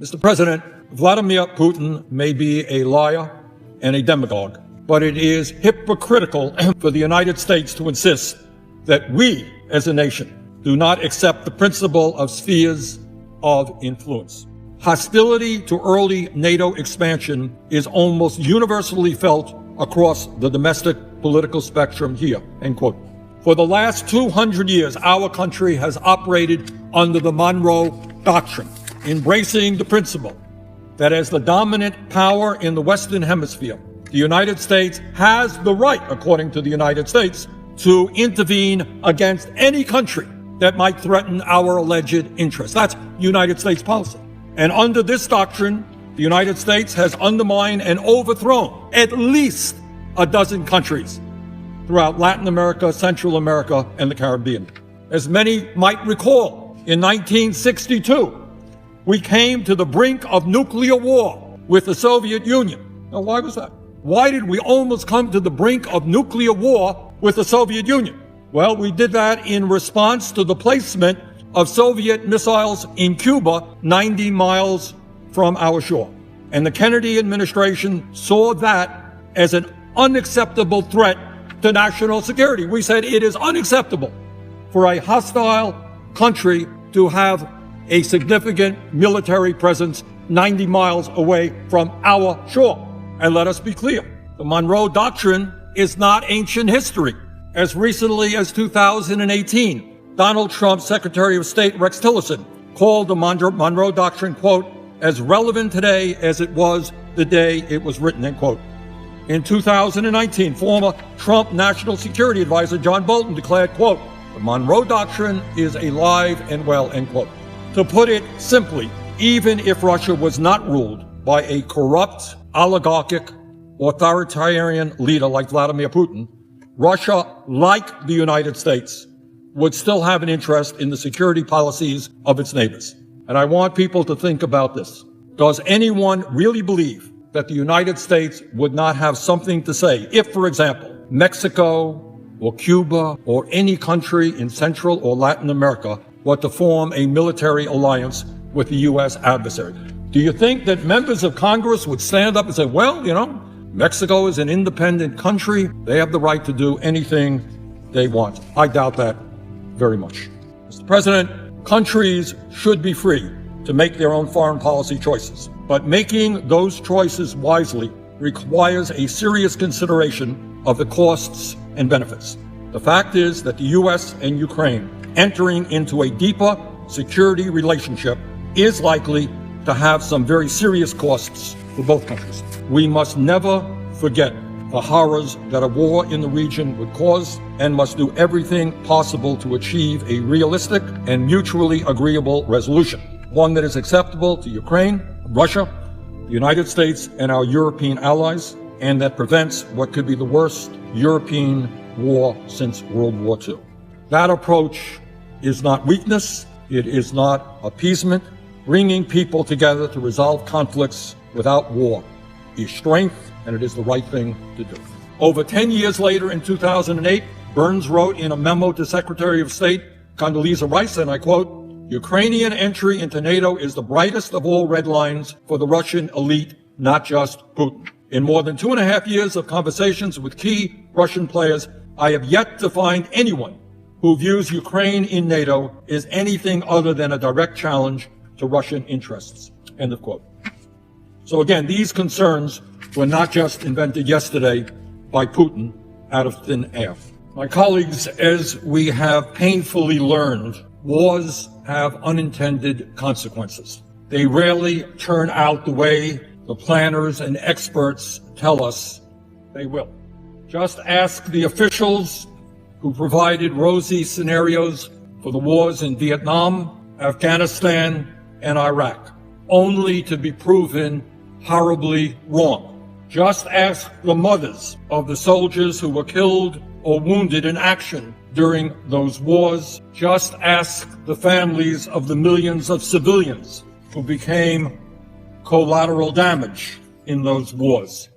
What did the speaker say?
Mr. President, Vladimir Putin may be a liar and a demagogue, but it is hypocritical for the United States to insist that we, as a nation, do not accept the principle of spheres of influence. Hostility to early NATO expansion is almost universally felt across the domestic political spectrum here, end quote. For the last 200 years, our country has operated under the Monroe Doctrine, embracing the principle that as the dominant power in the Western Hemisphere, the United States has the right, according to the United States, to intervene against any country that might threaten our alleged interests. That's United States policy. And under this doctrine, the United States has undermined and overthrown at least a dozen countries throughout Latin America, Central America, and the Caribbean. As many might recall, in 1962, we came to the brink of nuclear war with the Soviet Union. Now, why was that? Why did we almost come to the brink of nuclear war with the Soviet Union? Well, we did that in response to the placement of Soviet missiles in Cuba, 90 miles from our shore. And the Kennedy administration saw that as an unacceptable threat to national security. We said it is unacceptable for a hostile country to have a significant military presence 90 miles away from our shore. And let us be clear, the Monroe Doctrine is not ancient history. As recently as 2018, Donald Trump's Secretary of State Rex Tillerson called the Monroe Doctrine, quote, as relevant today as it was the day it was written, end quote. In 2019, former Trump National Security Advisor John Bolton declared, quote, the Monroe Doctrine is alive and well, end quote. To put it simply, even if Russia was not ruled by a corrupt, oligarchic, authoritarian leader like Vladimir Putin, Russia, like the United States, would still have an interest in the security policies of its neighbors. And I want people to think about this. Does anyone really believe that the United States would not have something to say if, for example, Mexico or Cuba or any country in Central or Latin America were to form a military alliance with the U.S. adversary? Do you think that members of Congress would stand up and say, well, Mexico is an independent country. They have the right to do anything they want? I doubt that very much. Mr. President, countries should be free to make their own foreign policy choices, but making those choices wisely requires a serious consideration of the costs and benefits. The fact is that the U.S. and Ukraine entering into a deeper security relationship is likely to have some very serious costs for both countries. We must never forget the horrors that a war in the region would cause and must do everything possible to achieve a realistic and mutually agreeable resolution, one that is acceptable to Ukraine, Russia, the United States, and our European allies, and that prevents what could be the worst European war since World War II. That approach is not weakness, it is not appeasement. Bringing people together to resolve conflicts without war is strength, and it is the right thing to do. Over 10 years later, in 2008, Burns wrote in a memo to Secretary of State Condoleezza Rice, and I quote, Ukrainian entry into NATO is the brightest of all red lines for the Russian elite, not just Putin. In more than 2.5 years of conversations with key Russian players, I have yet to find anyone who views Ukraine in NATO as anything other than a direct challenge to Russian interests, end of quote. So again, these concerns were not just invented yesterday by Putin out of thin air. My colleagues, as we have painfully learned, wars have unintended consequences. They rarely turn out the way the planners and experts tell us they will. Just ask the officials who provided rosy scenarios for the wars in Vietnam, Afghanistan, and Iraq, only to be proven horribly wrong. Just ask the mothers of the soldiers who were killed or wounded in action during those wars. Just ask the families of the millions of civilians who became collateral damage in those wars.